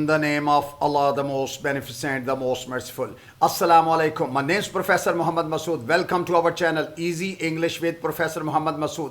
In the name of Allah, the most beneficent, the most merciful. Assalamu alaikum. My name is Professor Muhammad Masood. Welcome to our channel Easy English with Professor Muhammad Masood.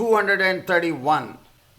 231.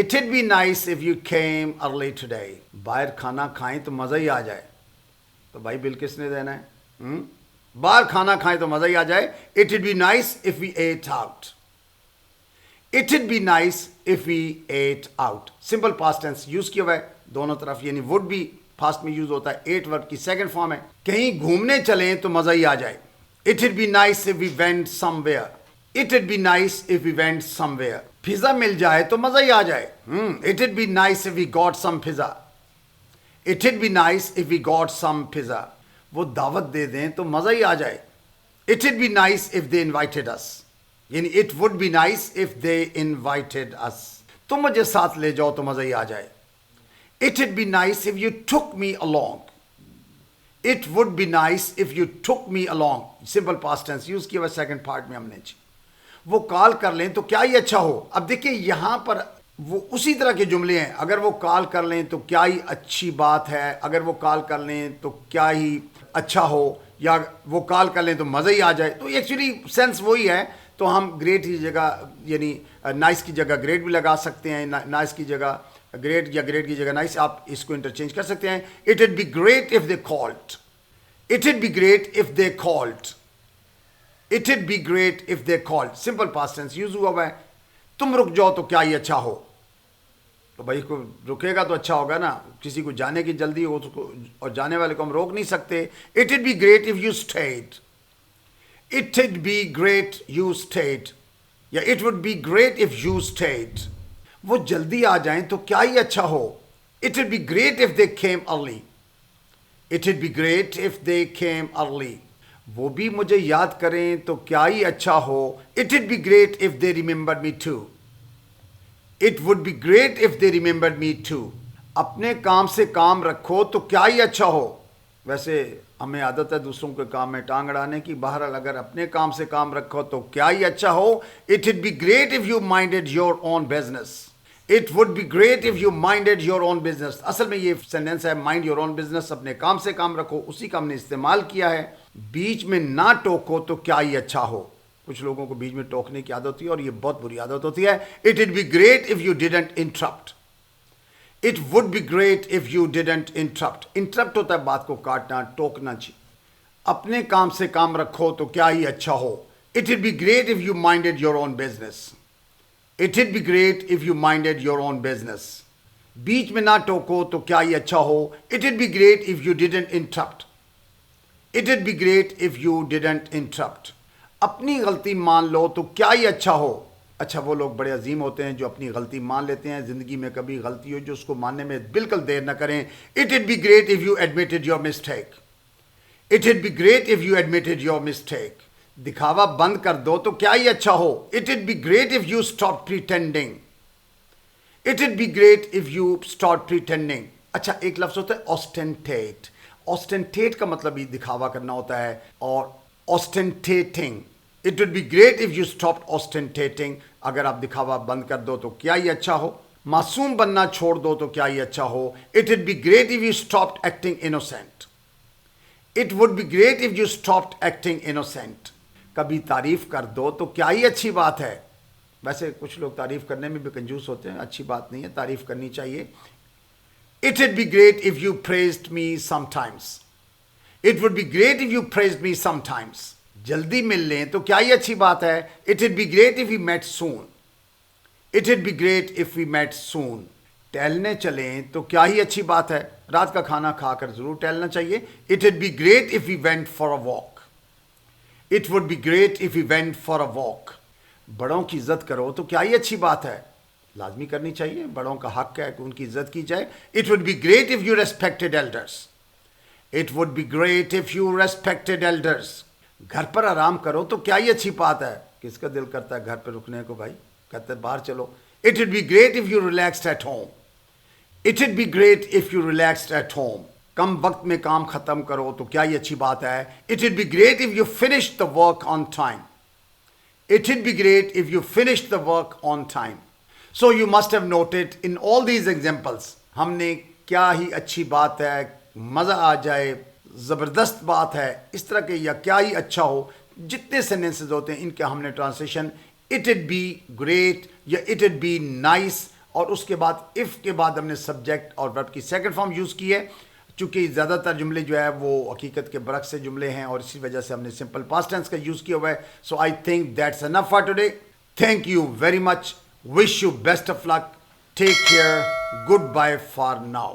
It'd be nice if you came early today. باہر کھانا کھائیں تو مزہ ہی آ جائے. تو بھائی بل کس نے دینا ہے؟ باہر کھانا کھائیں تو مزہ ہی آ جائے. It'd be nice if we ate out. It'd be nice if we ate out. Simple past tense use کیا ہوا ہے دونوں طرف, یعنی would be past میں یوز ہوتا ہے, ate verb کی سیکنڈ فارم ہے. کہیں گھومنے چلیں تو مزہ ہی آ جائے. It'd be nice if we went somewhere. It'd be nice if we went somewhere. Pizza مل جائے تو مزہ ہی آ جائے. It'd be nice if we got some pizza. It'd be nice if we got some pizza. وہ دعوت دے دیں تو مزہ ہی آ جائے. It'd be nice if they invited us. یعنی it would be nice if they invited us. تم مجھے ساتھ لے جاؤ تو مزہ ہی آ جائے. It'd be nice if you took me along. It would be nice if you took me along. Simple past tense use کیا ہوا سیکنڈ پارٹ میں ہم نے. وہ کال کر لیں تو کیا ہی اچھا ہو. اب دیکھیں یہاں پر وہ اسی طرح کے جملے ہیں. اگر وہ کال کر لیں تو کیا ہی اچھی بات ہے, اگر وہ کال کر لیں تو کیا ہی اچھا ہو, یا وہ کال کر لیں تو مزہ ہی آ جائے. تو ایکچولی سینس وہی ہے. تو ہم گریٹ کی جگہ یعنی نائس کی جگہ گریٹ بھی لگا سکتے ہیں, نائس کی جگہ گریٹ یا گریٹ کی جگہ نائس, آپ اس کو انٹرچینج کر سکتے ہیں. It'd be great if they called. It'd be great if they called. It'd be great if they called. Simple past tense use ہوا ہے. تم رک جاؤ تو کیا ہی اچھا ہو. تو بھائی کو رکے گا تو اچھا ہوگا نا. کسی کو جانے کی جلدی ہو تو اور جانے والے کو ہم روک نہیں سکتے. It'd be great if you stayed. It'd be great you stayed. یا it would be great if you stayed. وہ جلدی آ جائیں تو کیا ہی اچھا ہو. It'd be great if they came early. It'd be great if they came early. وہ بھی مجھے یاد کریں تو کیا ہی اچھا ہو. It'd be great if they remembered me too. It would be great if they remembered me too. اپنے کام سے کام رکھو تو کیا ہی اچھا ہو. ویسے ہمیں عادت ہے دوسروں کے کام میں ٹانگ اڑانے کی. بہرحال اگر اپنے کام سے کام رکھو تو کیا ہی اچھا ہو. It'd be great if you minded your own business. It would be great if you minded your own business. اصل میں یہ سینٹینس ہے mind your own business, اپنے کام سے کام رکھو, اسی کا ہم نے استعمال کیا ہے. بیچ میں نہ ٹوکو تو کیا ہی اچھا ہو. کچھ لوگوں کو بیچ میں ٹوکنے کی عادت ہوتی ہے اور یہ بہت بری عادت ہوتی ہے. It'd be great if you didn't interrupt. It would be great if you didn't interrupt. Interrupt ہوتا ہے بات کو کاٹنا, ٹوکنا. اپنے کام سے کام رکھو تو کیا ہی اچھا ہو. It'd be great if you minded your own business. It'd be great if you minded your own business. بیچ میں نہ ٹوکو تو کیا ہی اچھا ہو. It'd be great if you didn't interrupt. It'd be great if you didn't interrupt. اپنی غلطی مان لو تو کیا ہی اچھا ہو. اچھا وہ لوگ بڑے عظیم ہوتے ہیں جو اپنی غلطی مان لیتے ہیں. زندگی میں کبھی غلطی ہو جو اس کو ماننے میں بالکل دیر نہ کریں. It'd be great if you admitted your mistake. It'd be great if you admitted your mistake. دکھاوا بند کر دو تو کیا ہی اچھا ہو. It'd be great if you stopped pretending. It'd be great if you stopped pretending. اچھا ایک لفظ ہوتا ہے ostentate. Ostentate کا مطلب ہی دکھاوا کرنا ہوتا ہے, اور ostentating. It would be great if you stopped ostentating. اگر آپ دکھاوا بند کر دو تو کیا ہی اچھا ہو. معصوم بننا چھوڑ دو تو کیا ہی اچھا ہو. It would be great if you stopped acting innocent. It would be great if you stopped acting innocent. کبھی تعریف کر دو تو کیا ہی اچھی بات ہے. ویسے کچھ لوگ تعریف کرنے میں بھی کنجوس ہوتے ہیں, اچھی بات نہیں ہے, تعریف کرنی چاہیے. It'd be great if you praised me sometimes. It would be great if you praised me sometimes. جلدی مل لیں تو کیا ہی اچھی بات ہے. It'd be great if we met soon. It'd be great if we met soon. ٹہلنے چلیں تو کیا ہی اچھی بات ہے. رات کا کھانا کھا کر ضرور ٹہلنا چاہیے. It'd be great if we went for a walk. It would be great if we went for a walk. بڑوں کی عزت کرو تو کیا ہی اچھی بات ہے. لازمی کرنی چاہیے, بڑوں کا حق ہے کہ ان کی عزت کی جائے. It would be great if you respected elders. It would be great if you respected elders. گھر پر آرام کرو تو کیا ہی اچھی بات ہے. کس کا دل کرتا ہے گھر پہ رکنے کو بھائی, کہتے ہیں باہر چلو. It would be great if you relaxed at home. It would be great if you relaxed at home. کم وقت میں کام ختم کرو تو کیا ہی اچھی بات ہے. It would be great if you finished the work on time. It would be great if you finished the work on time. So you must have noted in all these examples, ہم نے کیا ہی اچھی بات ہے, مزہ آ جائے, زبردست بات ہے, اس طرح کے یا کیا ہی اچھا ہو, جتنے سینٹنسز ہوتے ہیں ان کے ہم نے ٹرانسلیشن it'd be great یا it'd be nice اور اس کے بعد if کے بعد ہم نے سبجیکٹ اور verb کی سیکنڈ فارم یوز کی ہے. چونکہ زیادہ تر جملے جو ہے وہ حقیقت کے برعکس سے جملے ہیں اور اسی وجہ سے ہم نے سمپل پاسٹ ٹینس کا یوز کیا ہوا ہے. So I think that's enough for today. Thank you very much. Wish you best of luck. Take care. Good bye for now.